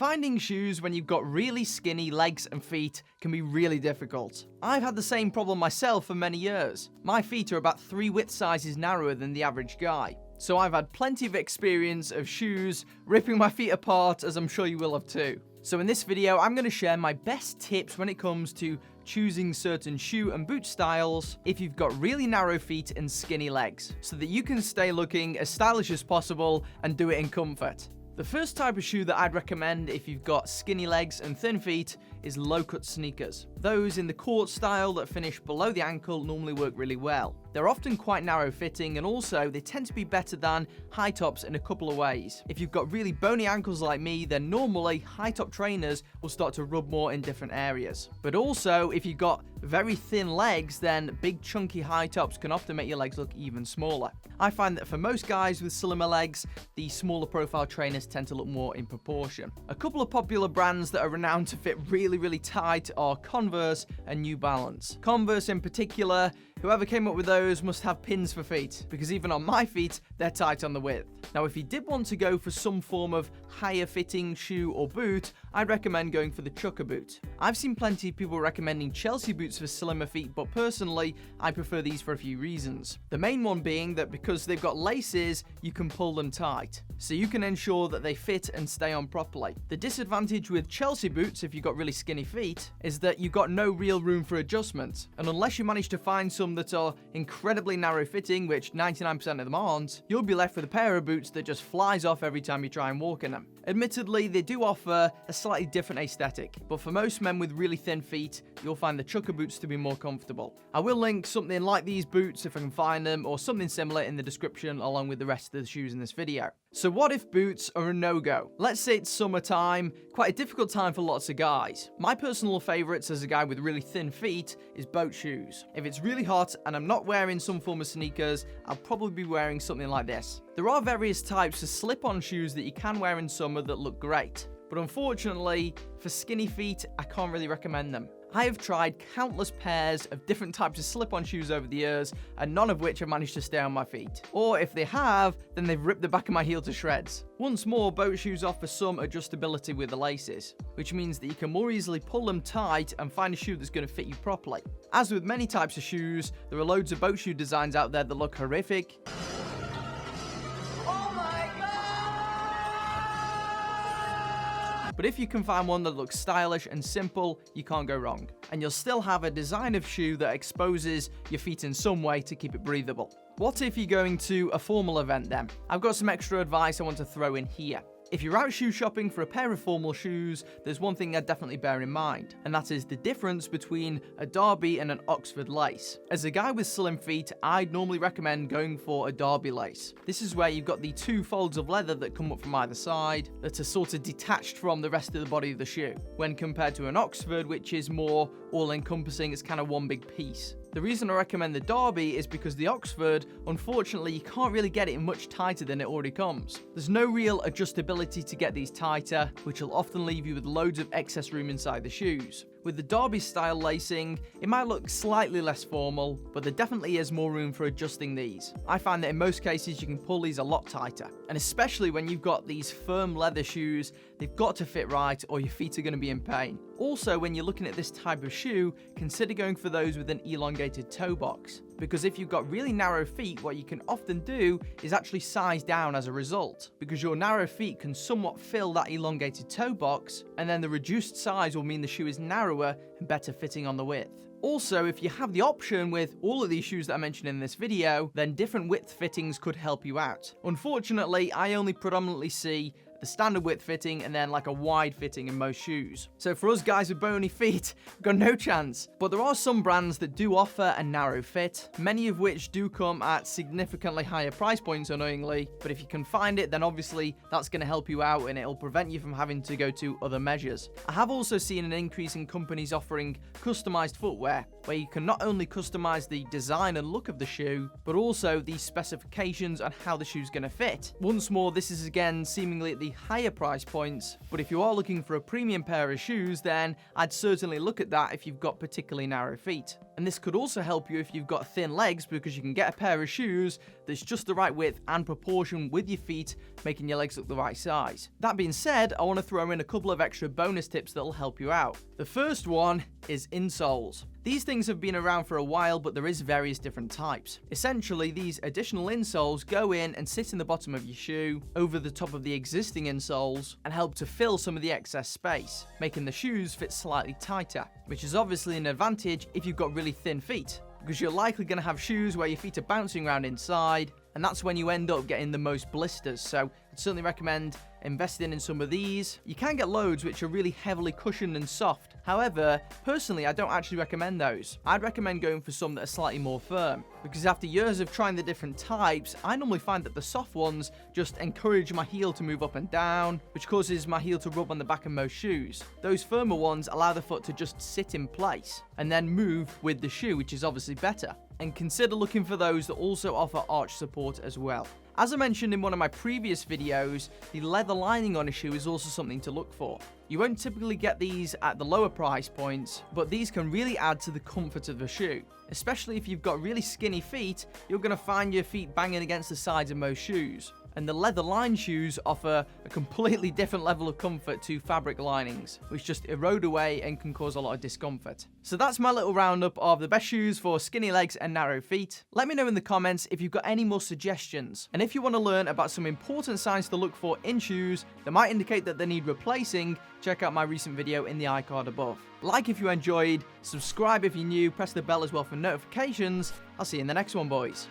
Finding shoes when you've got really skinny legs and feet can be really difficult. I've had the same problem myself for many years. My feet are about 3 width sizes narrower than the average guy. So I've had plenty of experience of shoes ripping my feet apart, as I'm sure you will have too. So in this video, I'm going to share my best tips when it comes to choosing certain shoe and boot styles if you've got really narrow feet and skinny legs, so that you can stay looking as stylish as possible and do it in comfort. The first type of shoe that I'd recommend if you've got skinny legs and thin feet is low-cut sneakers. Those in the court style that finish below the ankle normally work really well. They're often quite narrow-fitting, and also they tend to be better than high tops in a couple of ways. If you've got really bony ankles like me, then normally high-top trainers will start to rub more in different areas. But also, if you've got very thin legs, then big chunky high tops can often make your legs look even smaller. I find that for most guys with slimmer legs, the smaller profile trainers tend to look more in proportion. A couple of popular brands that are renowned to fit really tight are Converse and New Balance. Converse in particular, whoever came up with those must have pins for feet, because even on my feet, they're tight on the width. Now, if you did want to go for some form of higher fitting shoe or boot, I'd recommend going for the Chukka Boot. I've seen plenty of people recommending Chelsea boots for slimmer feet, but personally, I prefer these for a few reasons. The main one being that because they've got laces, you can pull them tight, so you can ensure that they fit and stay on properly. The disadvantage with Chelsea boots, if you've got really skinny feet, is that you've got no real room for adjustment, and unless you manage to find some that are incredibly narrow fitting, which 99% of them aren't, you'll be left with a pair of boots that just flies off every time you try and walk in them. Admittedly, they do offer a slightly different aesthetic, but for most men with really thin feet, you'll find the Chukka boots to be more comfortable. I will link something like these boots if I can find them, or something similar in the description along with the rest of the shoes in this video. So what if boots are a no-go? Let's say it's summertime, quite a difficult time for lots of guys. My personal favorites as a guy with really thin feet is boat shoes. If it's really hot and I'm not wearing some form of sneakers, I'll probably be wearing something like this. There are various types of slip-on shoes that you can wear in summer that look great, but unfortunately, for skinny feet, I can't really recommend them. I have tried countless pairs of different types of slip-on shoes over the years, and none of which have managed to stay on my feet. Or if they have, then they've ripped the back of my heel to shreds. Once more, boat shoes offer some adjustability with the laces, which means that you can more easily pull them tight and find a shoe that's going to fit you properly. As with many types of shoes, there are loads of boat shoe designs out there that look horrific. But if you can find one that looks stylish and simple, you can't go wrong. And you'll still have a design of shoe that exposes your feet in some way to keep it breathable. What if you're going to a formal event then? I've got some extra advice I want to throw in here. If you're out shoe shopping for a pair of formal shoes, there's one thing I'd definitely bear in mind, and that is the difference between a Derby and an Oxford lace. As a guy with slim feet, I'd normally recommend going for a Derby lace. This is where you've got the 2 folds of leather that come up from either side that are sort of detached from the rest of the body of the shoe, when compared to an Oxford, which is more all-encompassing. It's kind of one big piece. The reason I recommend the Derby is because the Oxford, unfortunately, you can't really get it much tighter than it already comes. There's no real adjustability to get these tighter, which will often leave you with loads of excess room inside the shoes. With the Derby style lacing, it might look slightly less formal, but there definitely is more room for adjusting these. I find that in most cases you can pull these a lot tighter, and especially when you've got these firm leather shoes, they've got to fit right or your feet are going to be in pain. Also, when you're looking at this type of shoe, consider going for those with an elongated toe box, because if you've got really narrow feet, what you can often do is actually size down as a result, because your narrow feet can somewhat fill that elongated toe box, and then the reduced size will mean the shoe is narrower and better fitting on the width. Also, if you have the option with all of these shoes that I mentioned in this video, then different width fittings could help you out. Unfortunately, I only predominantly see the standard width fitting and then like a wide fitting in most shoes. So for us guys with bony feet, we've got no chance. But there are some brands that do offer a narrow fit, many of which do come at significantly higher price points, annoyingly. But if you can find it, then obviously that's going to help you out and it'll prevent you from having to go to other measures. I have also seen an increase in companies offering customized footwear, where you can not only customize the design and look of the shoe, but also the specifications on how the shoe's going to fit. Once more, this is again seemingly at the higher price points, but if you are looking for a premium pair of shoes, then I'd certainly look at that if you've got particularly narrow feet. And this could also help you if you've got thin legs, because you can get a pair of shoes that's just the right width and proportion with your feet, making your legs look the right size. That being said, I want to throw in a couple of extra bonus tips that'll help you out. The first one is insoles. These things have been around for a while, but there is various different types. Essentially, these additional insoles go in and sit in the bottom of your shoe, over the top of the existing insoles, and help to fill some of the excess space, making the shoes fit slightly tighter, which is obviously an advantage if you've got really thin feet, because you're likely going to have shoes where your feet are bouncing around inside, and that's when you end up getting the most blisters. So I'd certainly recommend investing in some of these. You can get loads which are really heavily cushioned and soft. However, personally, I don't actually recommend those. I'd recommend going for some that are slightly more firm, because after years of trying the different types, I normally find that the soft ones just encourage my heel to move up and down, which causes my heel to rub on the back of most shoes. Those firmer ones allow the foot to just sit in place and then move with the shoe, which is obviously better. And consider looking for those that also offer arch support as well. As I mentioned in one of my previous videos, the leather lining on a shoe is also something to look for. You won't typically get these at the lower price points, but these can really add to the comfort of the shoe. Especially if you've got really skinny feet, you're going to find your feet banging against the sides of most shoes. And the leather lined shoes offer a completely different level of comfort to fabric linings, which just erode away and can cause a lot of discomfort. So that's my little roundup of the best shoes for skinny legs and narrow feet. Let me know in the comments if you've got any more suggestions. And if you want to learn about some important signs to look for in shoes that might indicate that they need replacing, check out my recent video in the iCard above. Like if you enjoyed, subscribe if you're new, press the bell as well for notifications. I'll see you in the next one, boys.